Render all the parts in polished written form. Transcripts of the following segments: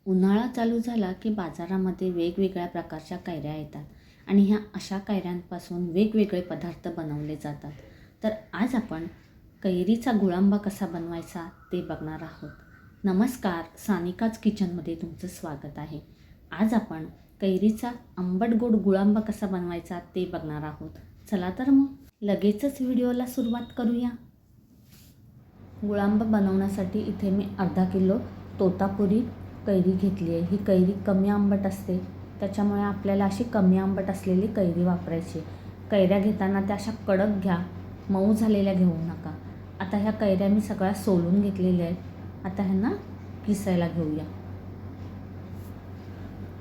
उन्हाळा चालू झाला की बाजारामध्ये वेगवेगळ्या प्रकारच्या कैऱ्या येतात आणि ह्या अशा कैऱ्यांपासून वेगवेगळे पदार्थ बनवले जातात. तर आज आपण कैरीचा गुळांबा कसा बनवायचा ते बघणार आहोत. नमस्कार, सानिकाज किचनमध्ये तुमचं स्वागत आहे. आज आपण कैरीचा आंबट गोड गुळांबा कसा बनवायचा ते बघणार आहोत. चला तर मग लगेचच व्हिडिओला सुरुवात करूया. गुळांबा बनवण्यासाठी इथे मी अर्धा किलो तोतापुरी कैरी घेतली आहे. ही कैरी कमी आंबट असते, त्याच्यामुळे आपल्याला अशी कमी आंबट असलेली कैरी वापरायची. कैऱ्या घेताना त्या अशा कडक घ्या, मऊ झालेल्या घेऊ नका. आता ह्या कैऱ्या मी सगळ्या सोलून घेतलेल्या आहेत. आता ह्यांना किसायला घेऊया.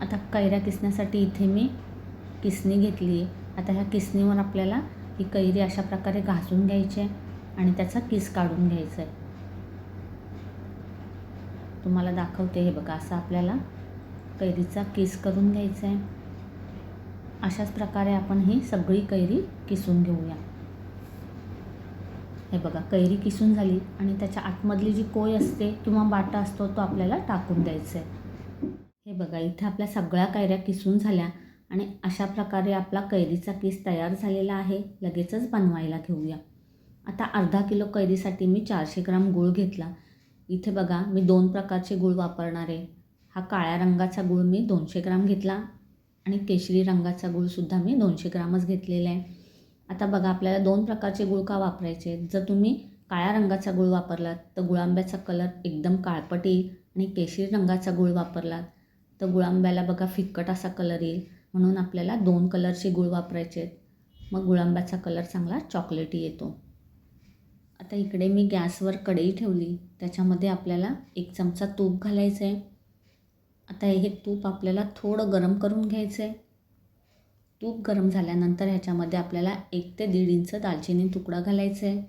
आता कैऱ्या किसण्यासाठी इथे मी किसणी घेतली आहे. आता ह्या किसणीवर आपल्याला ही कैरी अशा प्रकारे घासून घ्यायची आहे आणि त्याचा किस काढून घ्यायचा आहे. तुम्हाला दाखवते, हे बघा, असं आपल्याला कैरीचा किस करून घ्यायचा आहे. अशाच प्रकारे आपण ही सगळी कैरी किसून घेऊया. हे बघा, कैरी किसून झाली आणि त्याच्या आतमधली जी कोय असते किंवा बाटा असतो तो आपल्याला टाकून द्यायचा आहे. हे बघा, इथे आपल्या सगळ्या कैऱ्या किसून झाल्या आणि अशा प्रकारे आपला कैरीचा किस तयार झालेला आहे. लगेचच बनवायला घेऊया. आता अर्धा किलो कैरीसाठी मी 400 ग्राम गूळ घेतला. इथे बघा, मी 2 प्रकारचे गूळ वापरणार आहे. हा काळ्या रंगाचा गूळ मी 200 ग्राम घेतला आणि केशरी रंगाचा गूळसुद्धा मी 200 ग्रामच घेतलेला आहे. आता बघा, आपल्याला 2 प्रकारचे गूळ का वापरायचे. जर तुम्ही काळ्या रंगाचा गूळ वापरलात तर गुळांब्याचा कलर एकदम काळपट येईल आणि केशरी रंगाचा गूळ वापरलात तर गुळांब्याला बघा फिक्कट असा कलर येईल. म्हणून आपल्याला 2 कलरचे गूळ वापरायचे आहेत. मग गुळांब्याचा कलर चांगला चॉकलेटी येतो. आता इकडे मी गॅसवर कढई ठेवली. त्याच्यामध्ये आपल्याला 1 चमचा तूप घालायचं आहे. आता हे तूप आपल्याला थोडं गरम करून घ्यायचं आहे. तूप गरम झाल्यानंतर ह्याच्यामध्ये आपल्याला 1 ते 1.5 इंच दालचिनी तुकडा घालायचा आहे.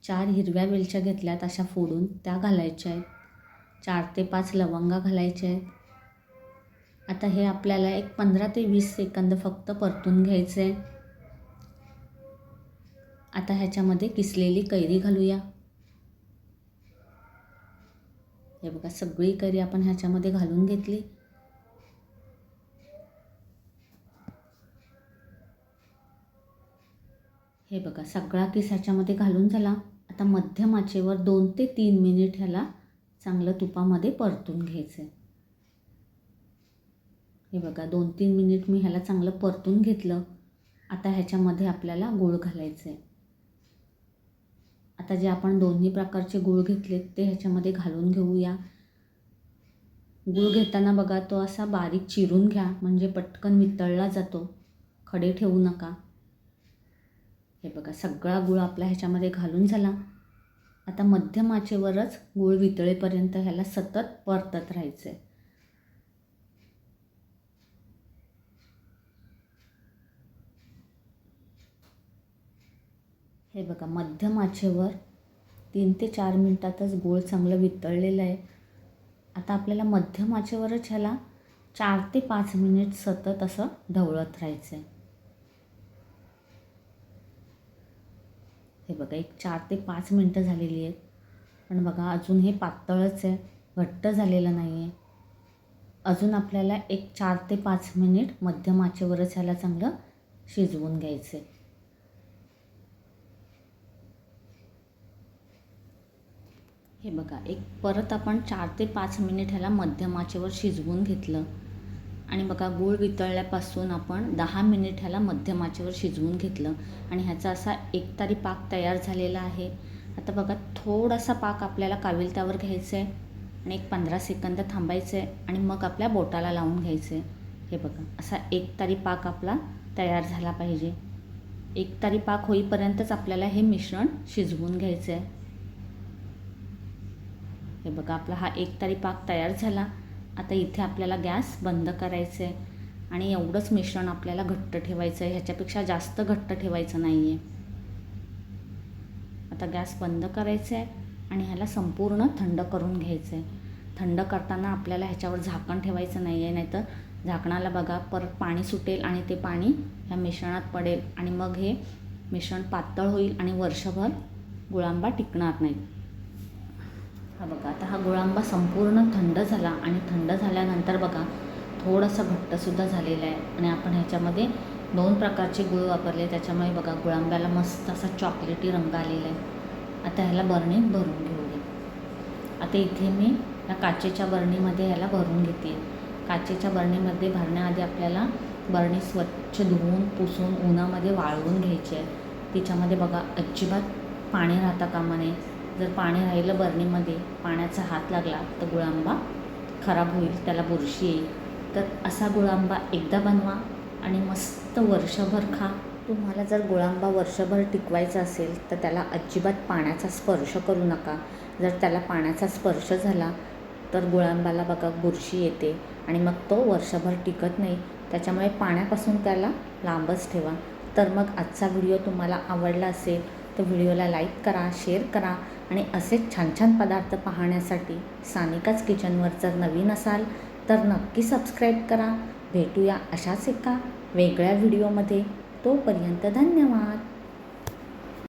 4 हिरव्या वेलच्या घेतल्यात अशा फोडून, त्या घालायच्या आहेत. 4 ते 5 लवंगा घालायच्या आहेत. आता हे आपल्याला एक 15 ते 20 सेकंद फक्त परतून घ्यायचं आहे. आता ह्याच्यामध्ये किसलेली कैरी घालूया. हे बघा, सगळी कैरी आपण ह्याच्यामध्ये घालून घेतली. हे बघा, सगळा किस ह्याच्यामध्ये घालून झाला. आता मध्यम आचेवर 2 ते 3 मिनिट ह्याला चांगलं तुपामध्ये परतून घ्यायचं आहे. हे बघा, 2-3 मिनिट मी ह्याला चांगलं परतून घेतलं. आता ह्याच्यामध्ये आपल्याला गूळ घालायचं आहे. आता जे आपण दोन्ही प्रकारचे गूळ घेतलेत ते ह्याच्यामध्ये घालून घेऊया. गूळ घेताना बघा, तो असा बारीक चिरून घ्या, म्हणजे पटकन वितळला जातो. खडे ठेवू नका. हे बघा, सगळा गूळ आपला ह्याच्यामध्ये घालून झाला. आता मध्यम आचेवरच गूळ वितळेपर्यंत ह्याला सतत परतत राहायचं आहे. हे बघा, मध्यम आचेवर 3 ते 4 मिनटातच गूळ चांगलं वितळलेलं आहे. आता आपल्याला मध्यम आचेवरच ह्याला 4 ते 5 मिनिट सतत असं ढवळत राहायचं आहे. हे बघा, एक 4 ते 5 मिनटं झालेली आहेत. पण बघा, अजून हे पातळच आहे, घट्ट झालेलं नाही आहे. अजून आपल्याला एक 4 ते 5 मिनिट मध्यम आचेवरच ह्याला चांगलं शिजवून घ्यायचं आहे. हे बघा, एक परत आपण 4 ते 5 मिनिट ह्याला मध्यम आचेवर शिजवून घेतलं आणि बघा, गूळ वितळल्यापासून आपण 10 मिनिट ह्याला मध्यम आचेवर शिजवून घेतलं आणि ह्याचा असा एकतारी पाक तयार झालेला आहे. आता बघा, थोडासा पाक आपल्याला काविलतावर घ्यायचं आहे आणि एक 15 सेकंद थांबायचं आहे आणि मग आपल्या बोटाला लावून घ्यायचं आहे. हे बघा, असा एकतारी पाक आपला तयार झाला पाहिजे. एकतारी पाक होईपर्यंतच आपल्याला हे मिश्रण शिजवून घ्यायचं आहे. हे बघा, आपला हा एकतारी पाक तयार झाला. आता इथे आपल्याला गॅस बंद करायचं आहे आणि एवढंच मिश्रण आपल्याला घट्ट ठेवायचं आहे. ह्याच्यापेक्षा जास्त घट्ट ठेवायचं नाही आहे. आता गॅस बंद करायचं आहे आणि ह्याला संपूर्ण थंड करून घ्यायचं आहे. थंड करताना आपल्याला ह्याच्यावर झाकण ठेवायचं नाही आहे, नाहीतर झाकणाला बघा परत पाणी सुटेल आणि ते पाणी ह्या मिश्रणात पडेल आणि मग हे मिश्रण पातळ होईल आणि वर्षभर गुळांबा टिकणार नाही. हा बघा, आता हा गुळांबा संपूर्ण थंड झाला आणि थंड झाल्यानंतर बघा थोडासा घट्टसुद्धा झालेला आहे आणि आपण ह्याच्यामध्ये 2 प्रकारचे गूळ वापरले, त्याच्यामुळे बघा गुळांब्याला मस्त असा चॉकलेटी रंग आलेला आहे. आता ह्याला बरणीत भरून घेऊया. आता इथे मी या काचेच्या बरणीमध्ये ह्याला भरून घेते. काचेच्या बरणीमध्ये भरण्याआधी आपल्याला बरणी स्वच्छ धुवून पुसून उन्हामध्ये वाळवून घ्यायची आहे. तिच्यामध्ये बघा अजिबात पाणी राहता कामा नये. जर पाणी राहिलं बरणीमध्ये, पाण्याचा हात लागला तर गुळांबा खराब होईल, त्याला बुरशी येईल. तर असा गुळांबा एकदा बनवा आणि मस्त वर्षभर खा. तुम्हाला जर गुळांबा वर्षभर टिकवायचा असेल तर त्याला अजिबात पाण्याचा स्पर्श करू नका. जर त्याला पाण्याचा स्पर्श झाला तर गुळांब्याला बघा बुरशी येते आणि मग तो वर्षभर टिकत नाही. त्याच्यामुळे पाण्यापासून त्याला लांबच ठेवा. तर मग आजचा व्हिडिओ तुम्हाला आवडला असेल तर व्हिडिओला लाईक करा, शेअर करा आणि असेच छान छान पदार्थ पाहण्यासाठी सानिकाज किचनवर जर नवीन असाल तर नक्की सबस्क्राईब करा. भेटूया अशाच एका वेगळ्या व्हिडिओमध्ये. तोपर्यंत धन्यवाद.